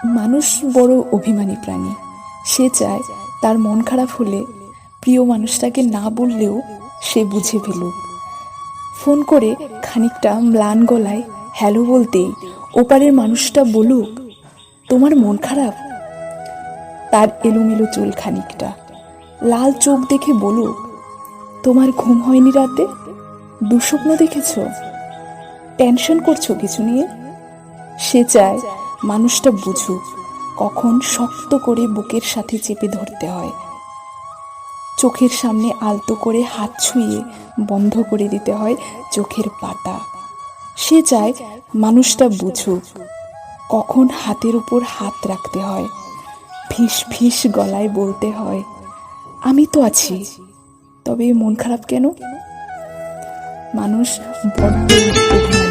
মানুষ বড় অভিমানী প্রাণী। সে চায় তার মন খারাপ হলে প্রিয় মানুষটাকে না বললেও সে বুঝে ফেলুক। ফোন করে খানিকটা ম্লান গলায় হ্যালো বলতেই ওপারের মানুষটা বলুক, তোমার মন খারাপ। তার এলোমেলো চুল খানিকটা লাল চোখ দেখে বলুক, তোমার ঘুম হয়নি রাতে, দুঃস্বপ্ন দেখেছ, টেনশন করছো কিছু নিয়ে। সে চায় মানুষটা বুঝুক কখন শক্ত করে বুকের সাথে চেপে ধরতে হয়, চোখের সামনে আলতো করে হাত ছুঁয়ে বন্ধ করে দিতে হয় চোখের পাতা। সে চায় মানুষটা বুঝুক কখন হাতের উপর হাত রাখতে হয়, ফিস ফিস গলায় বলতে হয়, আমি তো আছি, তবে মন খারাপ কেন। মানুষ বড্ড অভিমানী।